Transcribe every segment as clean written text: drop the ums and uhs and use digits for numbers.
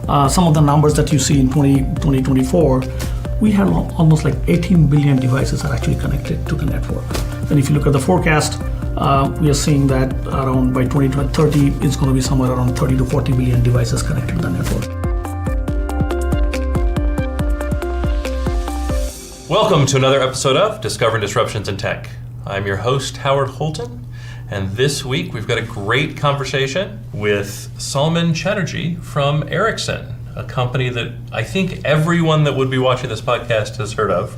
some of the numbers that you see in 2024, we have almost like 18 billion devices are actually connected to the network. And if you look at the forecast, we are seeing that around by 2030, it's going to be somewhere around 30 to 40 billion devices connected to the network. Welcome to another episode of Discovering Disruptions in Tech. I'm your host, Howard Holton, and this week we've got a great conversation with Soumen Chatterjee from Ericsson, a company that I think everyone that would be watching this podcast has heard of.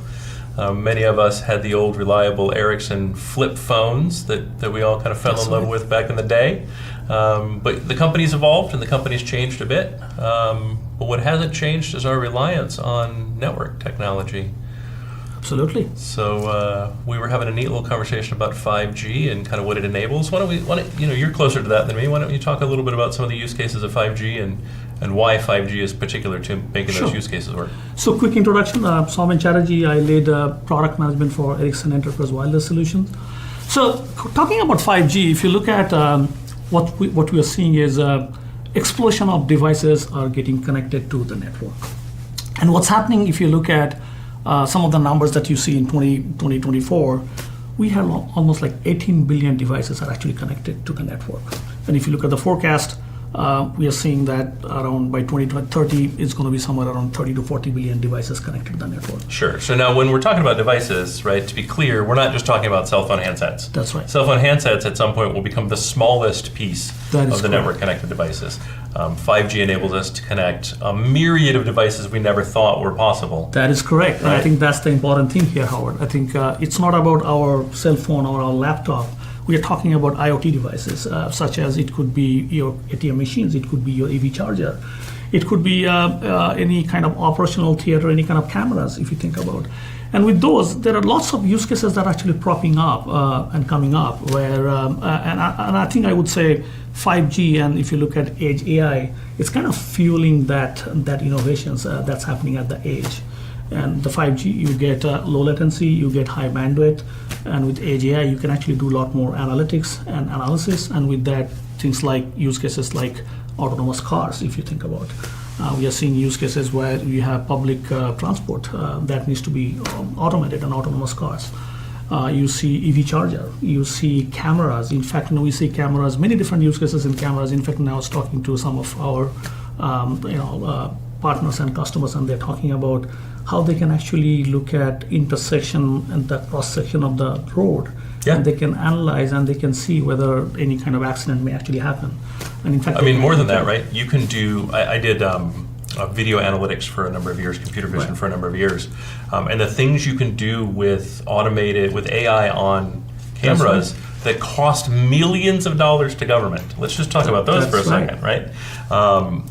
Many of us had the old reliable Ericsson flip phones that we all kind of fell in love with back in the day. But the company's evolved and the company's changed a bit. But what hasn't changed is our reliance on network technology. Absolutely. So we were having a neat little conversation about 5G and kind of what it enables. Why don't you're closer to that than me. Why don't you talk a little bit about some of the use cases of 5G and why 5G is particular to making those use cases work? So quick introduction, Soumen Chatterjee, I lead product management for Ericsson Enterprise Wireless Solutions. So talking about 5G, if you look at what we are seeing is explosion of devices are getting connected to the network. And what's happening if you look at some of the numbers that you see in 2024, we have almost like 18 billion devices are actually connected to the network. And if you look at the forecast, we are seeing that around by 2030, it's going to be somewhere around 30 to 40 billion devices connected to the network. Sure. So now when we're talking about devices, right, to be clear, we're not just talking about cell phone handsets. That's right. Cell phone handsets at some point will become the smallest piece of the network connected devices. 5G enables us to connect a myriad of devices we never thought were possible. That is correct. Right? And I think that's the important thing here, Howard. I think it's not about our cell phone or our laptop. We are talking about IoT devices, such as it could be your ATM machines, it could be your EV charger, it could be any kind of operational theater, any kind of cameras, if you think about. And with those, there are lots of use cases that are actually propping up and coming up. Where and I think I would say 5G, and if you look at Edge AI, it's kind of fueling that innovations that's happening at the edge. And the 5G, you get low latency, you get high bandwidth, and with Edge AI, you can actually do a lot more analytics and analysis. And with that, things like use cases like autonomous cars, if you think about. We are seeing use cases where you have public transport that needs to be automated and autonomous cars. You see EV charger, you see cameras. In fact, we see cameras, many different use cases in cameras. In fact, now I was talking to some of our partners and customers, and they're talking about how they can actually look at intersection and the cross section of the road. Yeah. And they can analyze and they can see whether any kind of accident may actually happen. And in fact, more than that, right? You can do. I did video analytics for a number of years, computer vision for a number of years, and the things you can do with AI on cameras that cost millions of dollars to government. Let's just talk about those for a second, right?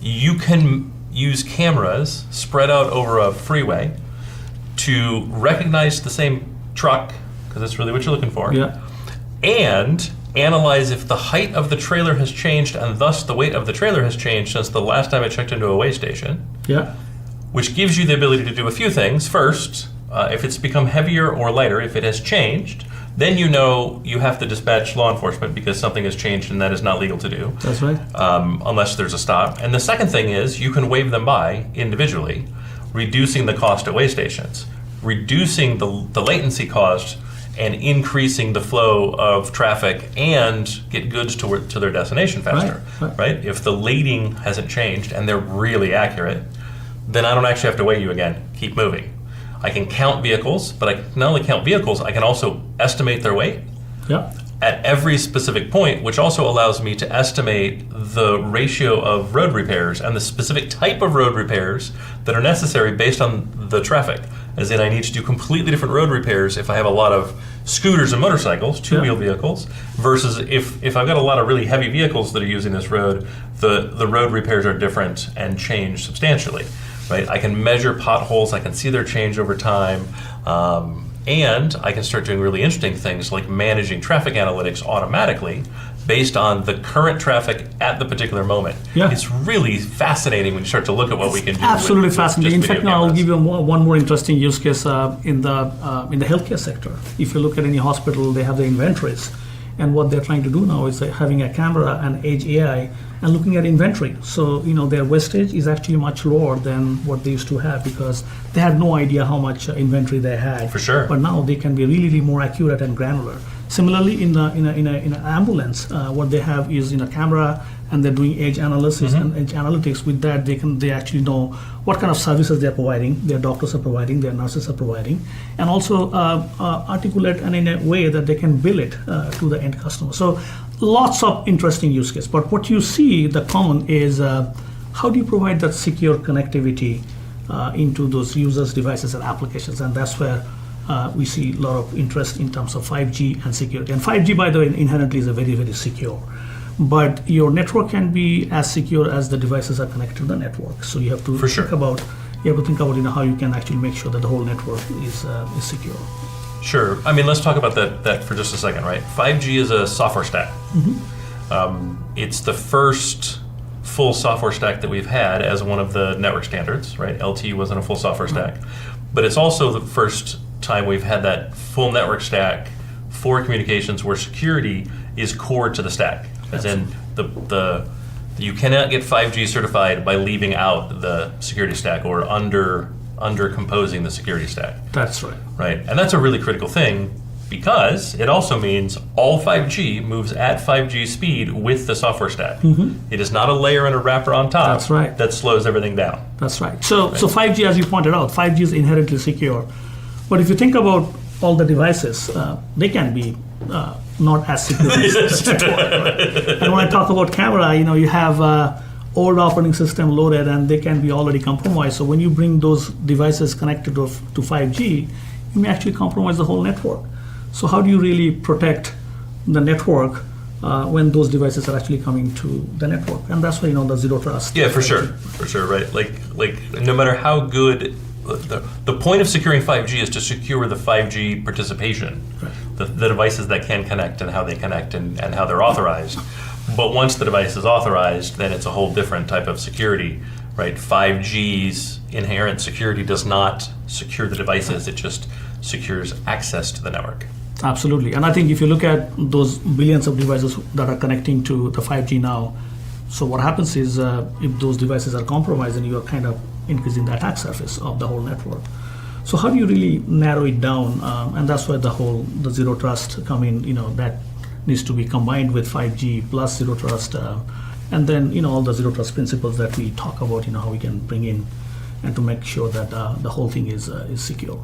You can use cameras spread out over a freeway to recognize the same truck, because that's really what you're looking for, and analyze if the height of the trailer has changed and thus the weight of the trailer has changed since the last time it checked into a weigh station, which gives you the ability to do a few things. First, if it's become heavier or lighter, if it has changed, then you know you have to dispatch law enforcement because something has changed and that is not legal to do. That's right. Unless there's a stop. And the second thing is you can wave them by individually, reducing the cost at weigh stations, reducing the latency cost, and increasing the flow of traffic and get goods to their destination faster, right? If the lading hasn't changed and they're really accurate, then I don't actually have to weigh you again. Keep moving. I can count vehicles, but I can not only count vehicles, I can also estimate their weight at every specific point, which also allows me to estimate the ratio of road repairs and the specific type of road repairs that are necessary based on the traffic. As in, I need to do completely different road repairs if I have a lot of scooters and motorcycles, two-wheel vehicles, versus if I've got a lot of really heavy vehicles that are using this road, the road repairs are different and change substantially, right? I can measure potholes, I can see their change over time, and I can start doing really interesting things like managing traffic analytics automatically based on the current traffic at the particular moment. It's really fascinating when you start to look at what we can do. Absolutely fascinating. In fact, now I'll give you one more interesting use case in the healthcare sector. If you look at any hospital, they have the inventories. And what they're trying to do now is having a camera and edge AI and looking at inventory. So, their wastage is actually much lower than what they used to have because they had no idea how much inventory they had. For sure. But now they can be really, really more accurate and granular. Similarly, in an ambulance, what they have is a camera, and they're doing edge analysis and edge analytics. With that, they actually know what kind of services they're providing, their doctors are providing, their nurses are providing, and also articulate and in a way that they can bill it to the end customer. So lots of interesting use case. But what you see, the common is how do you provide that secure connectivity into those users, devices, and applications? And that's where we see a lot of interest in terms of 5G and security. And 5G, by the way, inherently is a very, very secure. But your network can be as secure as the devices are connected to the network. So you have to think about how you can actually make sure that the whole network is secure. Sure. I mean, let's talk about that for just a second, right? 5G is a software stack. It's the first full software stack that we've had as one of the network standards, right? LTE wasn't a full software stack. But it's also the first time we've had that full network stack for communications where security is core to the stack. As in, you cannot get 5G certified by leaving out the security stack or under composing the security stack. That's right. Right, and that's a really critical thing because it also means all 5G moves at 5G speed with the software stack. It is not a layer and a wrapper on top. That's right. That slows everything down. That's right. So 5G, as you pointed out, 5G is inherently secure. But if you think about all the devices, they can be not as secure as the network. Right? And when I talk about camera, you have old operating system loaded and they can be already compromised. So when you bring those devices connected to 5G, you may actually compromise the whole network. So how do you really protect the network when those devices are actually coming to the network? And that's why the zero trust. Yeah, for sure, right? Like no matter how good. The point of securing 5G is to secure the 5G participation, right. the devices that can connect and how they connect and how they're authorized. But once the device is authorized, then it's a whole different type of security, right? 5G's inherent security does not secure the devices, it just secures access to the network. Absolutely. And I think if you look at those billions of devices that are connecting to the 5G now, so what happens is if those devices are compromised, then you are kind of increasing the attack surface of the whole network. So how do you really narrow it down? And that's where the zero trust come in. That needs to be combined with 5G plus zero trust, and then all the zero trust principles that we talk about. How we can bring in and to make sure that the whole thing is secure.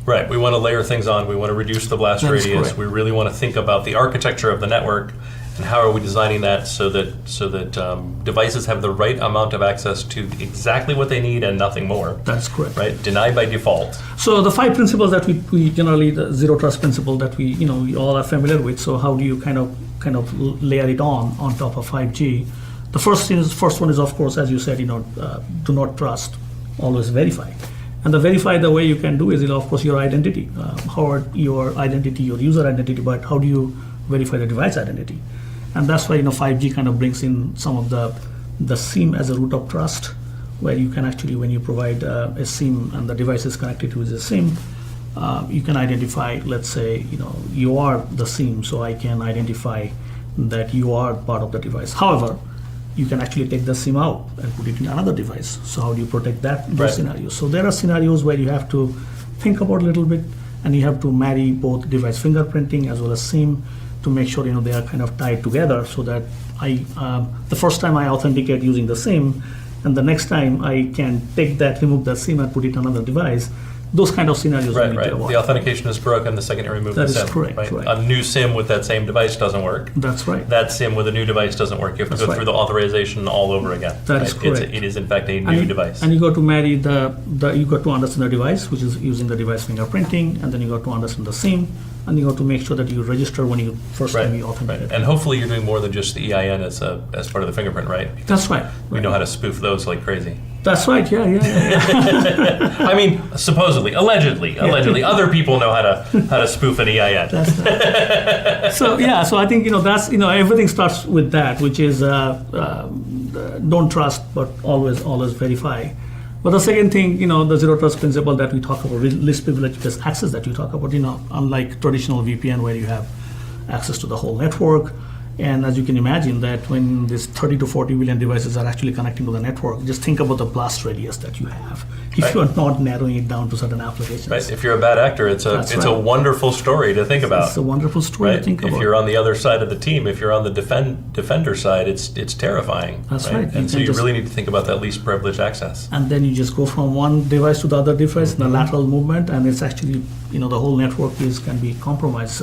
Right. We want to layer things on. We want to reduce the blast That is radius. correct. We really want to think about the architecture of the network and how are we designing that so that devices have the right amount of access to exactly what they need and nothing more. That's correct. Right. Deny by default. So the 5 principles that we generally, the zero trust principle that we all are familiar with. So how do you kind of layer it on top of 5G? The first one is of course, as you said, do not trust, always verify. And the way you can do is, of course, your identity, your user identity, but how do you verify the device identity? And that's why 5G kind of brings in some of the SIM as a root of trust, where you can actually, when you provide a SIM and the device is connected to the SIM, you can identify, let's say, you are the SIM, so I can identify that you are part of the device. However, you can actually take the SIM out and put it in another device. So how do you protect those scenarios? So there are scenarios where you have to think about a little bit, and you have to marry both device fingerprinting as well as SIM to make sure they are kind of tied together, so that the first time I authenticate using the SIM, and the next time I can remove that SIM and put it on another device. Those kind of scenarios. Right. The authentication is broken the second you remove the SIM. That is correct. Right? A new SIM with that same device doesn't work. That's right. That SIM with a new device doesn't work. You have to go through the authorization all over again. That is correct. It is in fact a new device. And you got to marry you got to understand the device, which is using the device fingerprinting, and then you got to understand the SIM, and you got to make sure that you register when you first time you authenticate. Right. And hopefully you're doing more than just the EIN as part of the fingerprint, right? Because that's right. We know how to spoof those like crazy. That's right. Yeah. I mean, supposedly, allegedly, other people know how to spoof an EIN. That's right. So I think that's everything starts with that, which is don't trust, but always verify. But the second thing, the zero trust principle that we talk about, least privilege based access that you talk about, unlike traditional VPN where you have access to the whole network. And as you can imagine, that when these 30 to 40 billion devices are actually connecting to the network, just think about the blast radius that you have if you are not narrowing it down to certain applications. Right. If you're a bad actor, it's a wonderful story to think about. It's a wonderful story to think about. If you're on the other side of the team, if you're on the defender side, it's terrifying. That's right. And so you really need to think about that least privileged access. And then you just go from one device to the other device in a lateral movement, and it's actually, the whole network can be compromised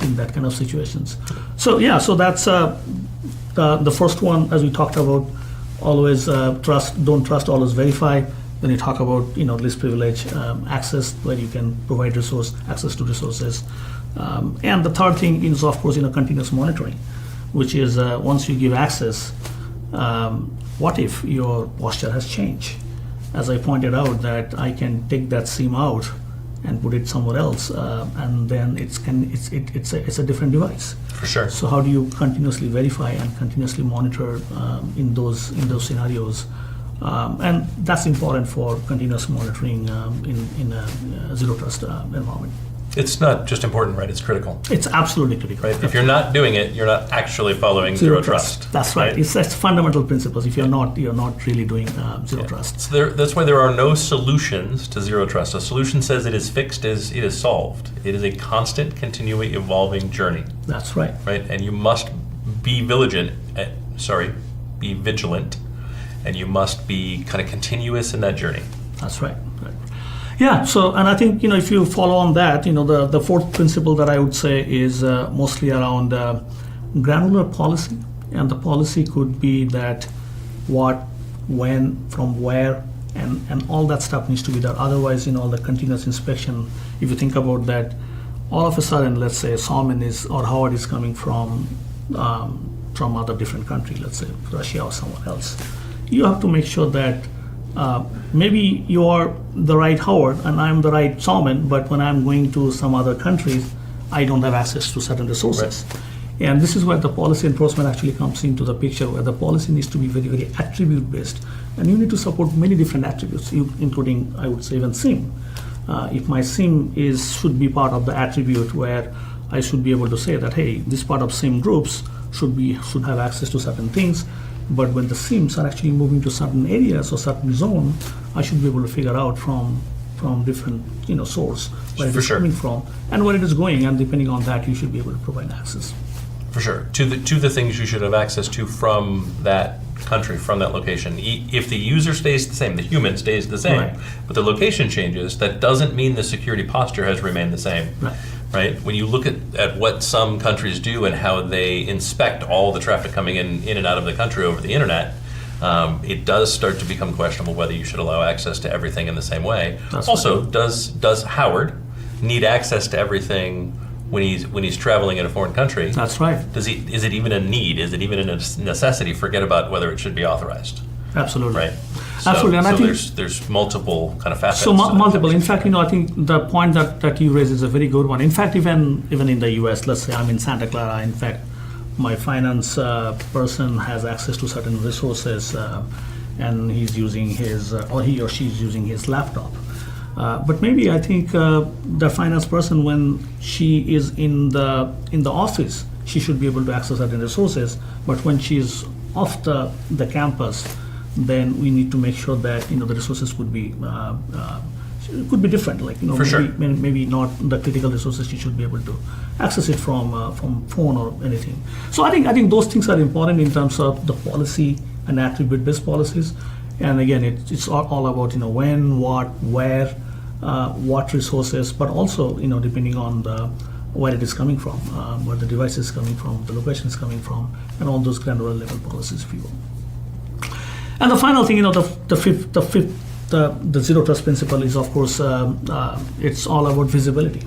in that kind of situations. So that's the first one, as we talked about. Always don't trust, always verify. Then you talk about least privilege access, where you can provide access to resources. And the third thing is, of course, continuous monitoring, which is once you give access, what if your posture has changed? As I pointed out, that I can take that SIM out and put it somewhere else, and then it's a different device. For sure. So how do you continuously verify and continuously monitor in those scenarios? And that's important for continuous monitoring in a zero trust environment. It's not just important, right? It's critical. It's absolutely critical. Right. If you're not doing it, you're not actually following zero trust. That's right. It's fundamental principles. If you're not really doing zero trust. So that's why there are no solutions to zero trust. A solution says it is fixed as it is solved. It is a constant, continually evolving journey. That's right. Right, and you must be vigilant. And you must be kind of continuous in that journey. That's right. Yeah, so, and I think, if you follow on that, the fourth principle that I would say is mostly around granular policy. And the policy could be that what, when, from where, and all that stuff needs to be there. Otherwise, the continuous inspection, if you think about that, all of a sudden, let's say Soumen or Howard is coming from other different country, let's say Russia or someone else. You have to make sure that maybe you are the right Howard and I'm the right Soumen, but when I'm going to some other countries, I don't have access to certain resources. Right. And this is where the policy enforcement actually comes into the picture, where the policy needs to be very, very attribute based. And you need to support many different attributes, including, I would say, even SIM. If my SIM should be part of the attribute where I should be able to say that, hey, this part of SIM groups should have access to certain things. But when the SIMs are actually moving to certain areas or certain zone, I should be able to figure out from different source where it is coming from and where it is going, and depending on that, you should be able to provide access. For sure, to the things you should have access to from that country, from that location. If the user stays the same, the human stays the same, right, but the location changes, that doesn't mean the security posture has remained the same. Right? When you look at what some countries do and how they inspect all the traffic coming in and out of the country over the internet, it does start to become questionable whether you should allow access to everything in the same way. That's also, right. Does Howard need access to everything when he's traveling in a foreign country? That's right. Is it even a need? Is it even a necessity? Forget about whether it should be authorized. Absolutely. Right. Absolutely, and I think there's multiple kind of facets. So multiple. In fact, I think the point that you raise is a very good one. In fact, even in the U.S., let's say I'm in Santa Clara. In fact, my finance person has access to certain resources, and he's using or he or she is using his laptop. But maybe I think the finance person, when she is in the office, she should be able to access certain resources. But when she's off the campus, then we need to make sure that the resources could be different. Like maybe not the critical resources. You should be able to access it from phone or anything. So I think those things are important in terms of the policy and attribute-based policies. And again, it's all about when, what, where, what resources, but also depending on where it is coming from, where the device is coming from, the location is coming from, and all those granular level policies, if you will. And the final thing, the zero trust principle is, of course, it's all about visibility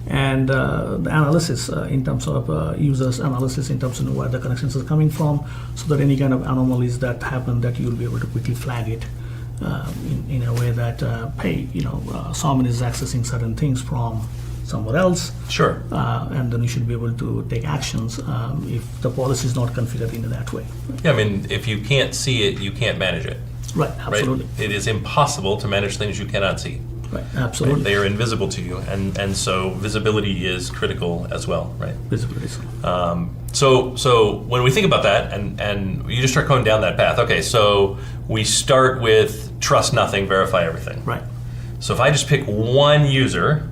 and the analysis in terms of users analysis in terms of where the connections are coming from, so that any kind of anomalies that happen, that you'll be able to quickly flag it in a way that, hey, Soumen is accessing certain things from somewhere else. Sure. And then you should be able to take actions if the policy is not configured in that way. Yeah, I mean, if you can't see it, you can't manage it. Right, absolutely. Right? It is impossible to manage things you cannot see. Right, absolutely. Right? They are invisible to you, and so visibility is critical as well, right? Visibility. So when we think about that, and you just start going down that path, okay, so we start with trust nothing, verify everything. Right. So if I just pick one user,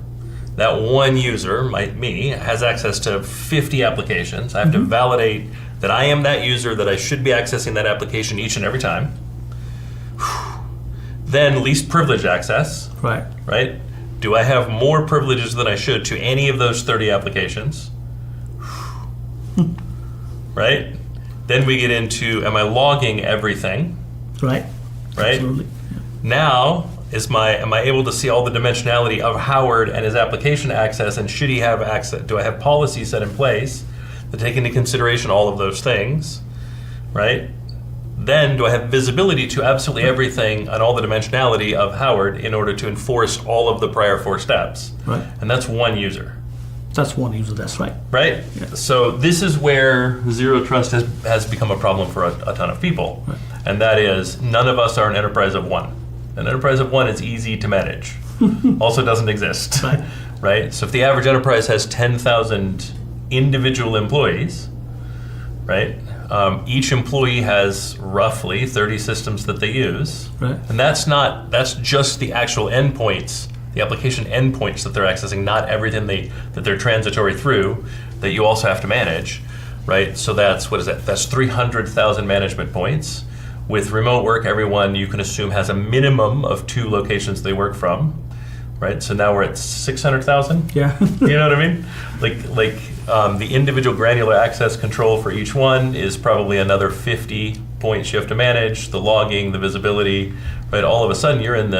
that one user, me, has access to 50 applications. I have to validate that I am that user, that I should be accessing that application each and every time. Then least privileged access. Right. Right? Do I have more privileges than I should to any of those 30 applications? Right? Then we get into, am I logging everything? Right. Right? Absolutely. Yeah. Now, am I able to see all the dimensionality of Howard and his application access, and should he have access? Do I have policies set in place that take into consideration all of those things? Right? Then do I have visibility to absolutely everything and all the dimensionality of Howard in order to enforce all of the prior 4 steps? Right. And that's one user. That's one user, that's right. Right? Yeah. So this is where zero trust has become a problem for a ton of people. Right. And that is, none of us are an enterprise of one. An enterprise of one is easy to manage. Also doesn't exist. Right. Right? So if the average enterprise has 10,000 individual employees, right? Each employee has roughly 30 systems that they use. Right. And that's just the actual endpoints, the application endpoints that they're accessing, not everything that they're transitory through, that you also have to manage, right? So that's, what is that? That's 300,000 management points. With remote work, everyone, you can assume, has a minimum of 2 locations they work from, right? So now we're at 600,000. Yeah. You know what I mean? Like the individual granular access control for each one is probably another 50 points you have to manage. The logging, the visibility, right? All of a sudden, you're in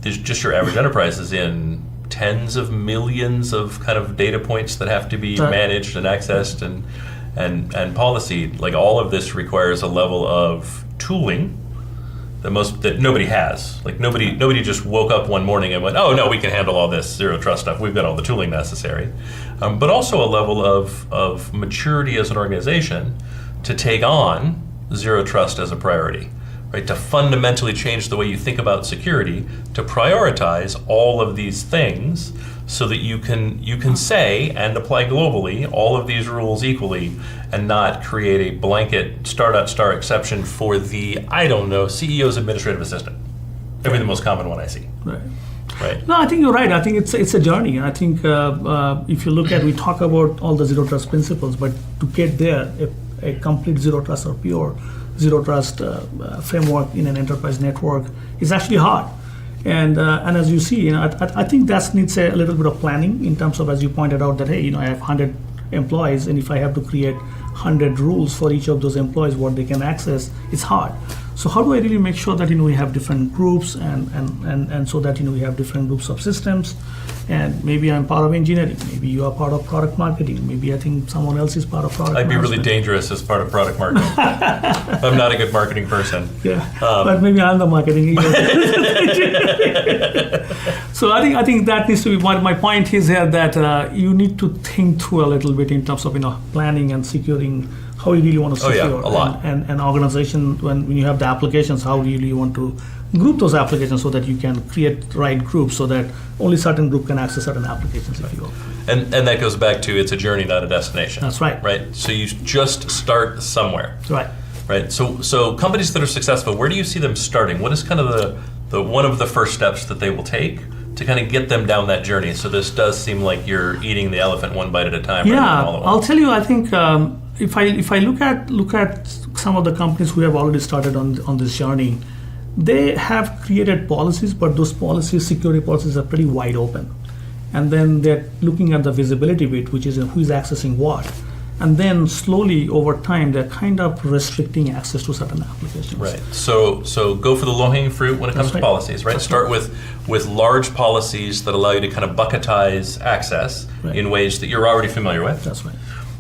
just your average enterprise is in tens of millions of kind of data points that have to be managed and accessed and policy. Like, all of this requires a level of tooling that nobody has. Like, nobody just woke up one morning and went, oh no, we can handle all this zero trust stuff. We've got all the tooling necessary. But also a level of maturity as an organization to take on zero trust as a priority, right? To fundamentally change the way you think about security, to prioritize all of these things so that you can say and apply globally all of these rules equally, and not create a blanket star exception for the, I don't know, CEO's administrative assistant. That'd be the most common one I see. Right. Right. No, I think you're right. I think it's a journey. I think if you look at, we talk about all the zero trust principles, but to get there, a complete zero trust or pure zero trust framework in an enterprise network is actually hard. And as you see, I think that needs a little bit of planning in terms of, as you pointed out, that hey, I have 100 employees, and if I have to create 100 rules for each of those employees, what they can access, it's hard. So how do I really make sure that we have different groups and so that we have different groups of systems, and maybe I'm part of engineering, maybe you are part of product marketing, maybe I think someone else is part of product I'd be management. really dangerous as part of product marketing. I'm not a good marketing person. Yeah, but maybe I'm the marketing. So I think that needs to be my point is here, that you need to think through a little bit in terms of planning and securing how you really want to secure. Oh yeah, a lot. And organization, when you have the applications, how really you want to group those applications so that you can create right groups so that only certain group can access certain applications, if you will. And that goes back to, it's a journey, not a destination. That's right. Right. So you just start somewhere. Right. Right. So companies that are successful, where do you see them starting? What is kind of the one of the first steps that they will take to kind of get them down that journey? So this does seem like you're eating the elephant one bite at a time. Yeah, all at once. I'll tell you. I think if I look at some of the companies who have already started on this journey, they have created policies, but those policies, security policies, are pretty wide open. And then they're looking at the visibility bit, which is who is accessing what. And then slowly over time, they're kind of restricting access to certain applications. Right. So go for the low-hanging fruit when it comes to policies, right? Start with large policies that allow you to kind of bucketize access in ways that you're already familiar with. That's right.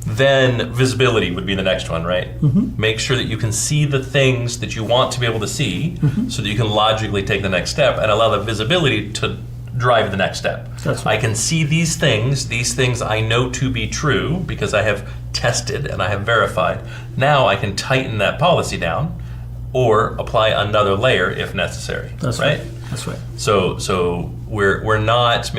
Then visibility would be the next one, right? Mm-hmm. Make sure that you can see the things that you want to be able to see, so that you can logically take the next step and allow the visibility to drive the next step. That's right. I can see these things I know to be true because I have tested and I have verified. Now I can tighten that policy down or apply another layer if necessary. That's right. That's right. So we're not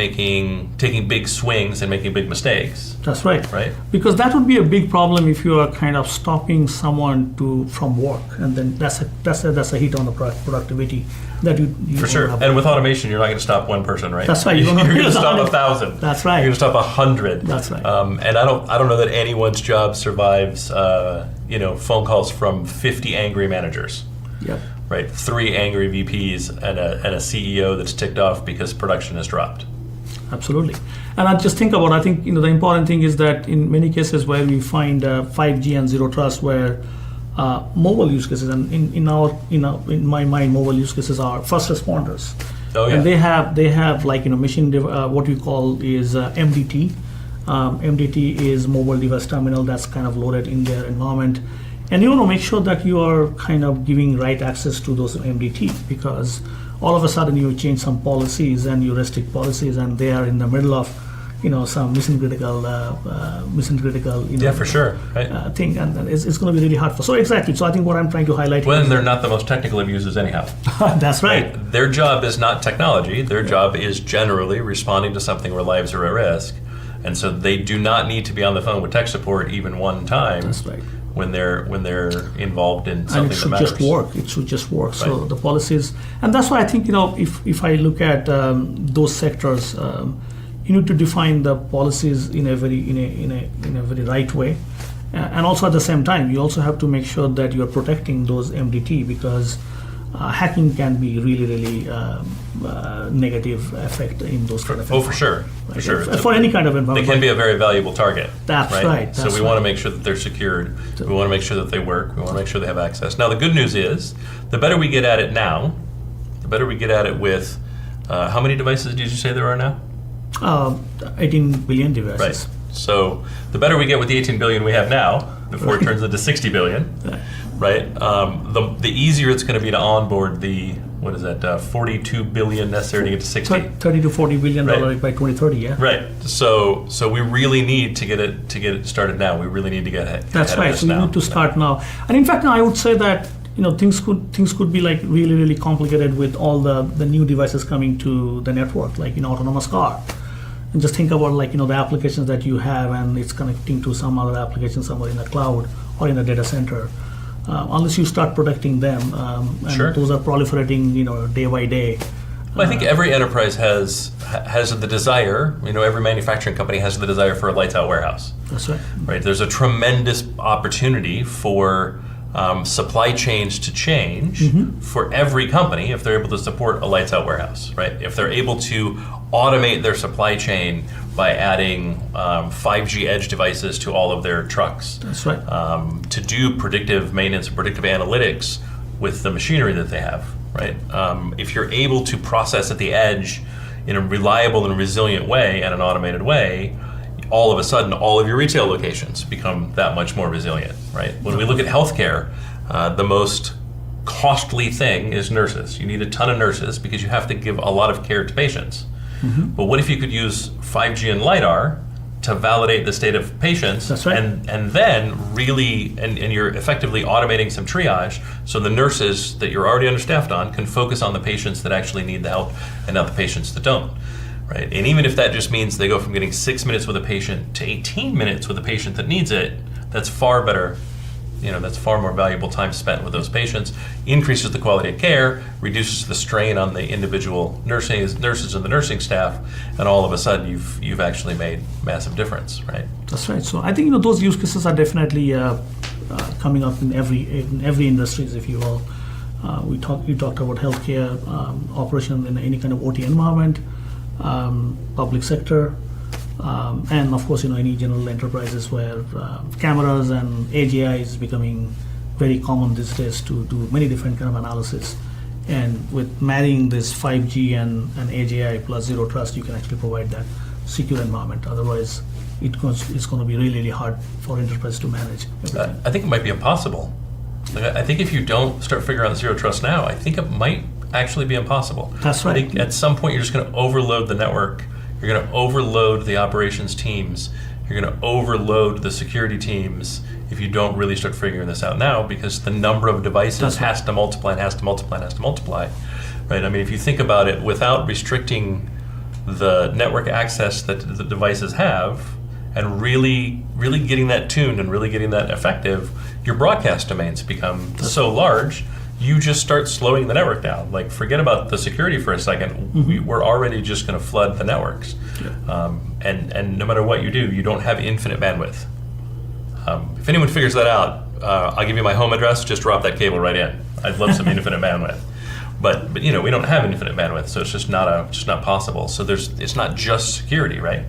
taking big swings and making big mistakes. That's right. Right. Because that would be a big problem if you are kind of stopping someone from work, and then that's a hit on the productivity that you For sure. And with automation, you're not going to stop one person, right? That's right. You're going to stop 100. 1,000. That's right. You're going to stop 100. That's right. And I don't know that anyone's job survives phone calls from 50 angry managers. Yep. Right, 3 angry VPs and a CEO that's ticked off because production has dropped. Absolutely. And I just think about, I think the important thing is that in many cases where we find 5G and zero trust, where mobile use cases, and in my mind, mobile use cases are first responders. Oh yeah. And they have like machine what we call is MDT. MDT is mobile device terminal that's kind of loaded in their environment. And you want to make sure that you are kind of giving right access to those MDT, because all of a sudden you change some policies and you restrict policies, and they are in the middle of some mission critical Yeah, for sure. Right. thing, and it's going to be really hard for. So exactly. So I think what I'm trying to highlight. Well, and they're not the most technical of users anyhow. That's right. Their job is not technology. Their job is generally responding to something where lives are at risk, and so they do not need to be on the phone with tech support even one time. That's right. When they're involved in something and it should that matters. just work. It should just work. Right. So the policies, and that's why I think if I look at those sectors, you need to define the policies in a very right way, and also at the same time you also have to make sure that you are protecting those MDT, because hacking can be really negative effect in those kind of For sure. For sure. For any kind of environment. They can be a very valuable target. That's right. So we want to make sure that they're secured. We want to make sure that they work. We want to make sure they have access. Now, the good news is, the better we get at it now, the better we get at it with, how many devices did you say there are now? 18 billion devices. Right. So the better we get with the 18 billion we have now, before it turns into 60 billion, right? The easier it's going to be to onboard the, 42 billion necessary to get to 60. 30 to 40 billion Right. dollars by 2030. Yeah. Right. So we really need to get it started now. We really need to get ahead. That's ahead right. Of this So you now. need to start now. And in fact, I would say that things could be like really complicated with all the new devices coming to the network, like autonomous car. And just think about the applications that you have, and it's connecting to some other application somewhere in the cloud or in a data center. Unless you start protecting them, and Sure. those are proliferating, day by day. Well, I think every enterprise has the desire. Every manufacturing company has the desire for a lights out warehouse. That's right. Right. There's a tremendous opportunity for supply chains to change for every company if they're able to support a lights out warehouse. Right. If they're able to automate their supply chain by adding 5G edge devices to all of their trucks. That's right. To do predictive maintenance and predictive analytics with the machinery that they have, right? If you're able to process at the edge in a reliable and resilient way and an automated way, all of a sudden all of your retail locations become that much more resilient, right? When we look at healthcare, the most costly thing is nurses. You need a ton of nurses because you have to give a lot of care to patients. But what if you could use 5G and LiDAR to validate the state of patients? That's right. And then really, and you're effectively automating some triage, so the nurses that you're already understaffed on can focus on the patients that actually need the help and not the patients that don't, right? And even if that just means they go from getting 6 minutes with a patient to 18 minutes with a patient that needs it, that's far better. That's far more valuable time spent with those patients, increases the quality of care, reduces the strain on the individual nurses and the nursing staff, and all of a sudden you've actually made massive difference, right? That's right. So I think those use cases are definitely coming up in every industries, if you will. You talked about healthcare, operation in any kind of OT environment, public sector. And of course, any general enterprises where cameras and AGI is becoming very common these days to do many different kind of analysis. And with marrying this 5G and AGI plus zero trust, you can actually provide that secure environment. Otherwise, it's going to be really hard for enterprise to manage everything. I think it might be impossible. I think if you don't start figuring out zero trust now, I think it might actually be impossible. That's right. I think at some point you're just going to overload the network. You're going to overload the operations teams, you're going to overload the security teams if you don't really start figuring this out now, because the number of devices has to multiply and has to multiply and has to multiply, right? I mean, if you think about it, without restricting the network access that the devices have and really getting that tuned and really getting that effective, your broadcast domains become so large, you just start slowing the network down. Like, forget about the security for a second. We're already just going to flood the networks. Yeah. And no matter what you do, you don't have infinite bandwidth. If anyone figures that out, I'll give you my home address, just drop that cable right in. I'd love some infinite bandwidth. But we don't have infinite bandwidth, so it's just not possible. So it's not just security, right?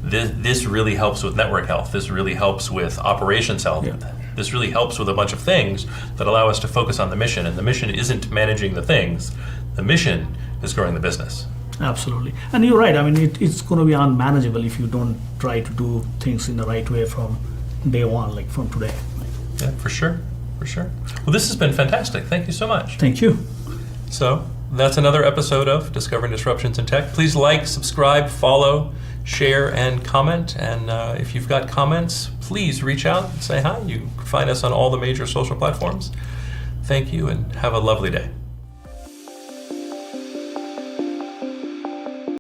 This really helps with network health. This really helps with operations health. Yeah. This really helps with a bunch of things that allow us to focus on the mission. And the mission isn't managing the things. The mission is growing the business. Absolutely. And you're right. I mean, it's going to be unmanageable if you don't try to do things in the right way from day one, like from today. Yeah, for sure. For sure. Well, this has been fantastic. Thank you so much. Thank you. So that's another episode of Discovering Disruptions in Tech. Please like, subscribe, follow, share, and comment. And if you've got comments, please reach out and say hi. You can find us on all the major social platforms. Thank you, and have a lovely day.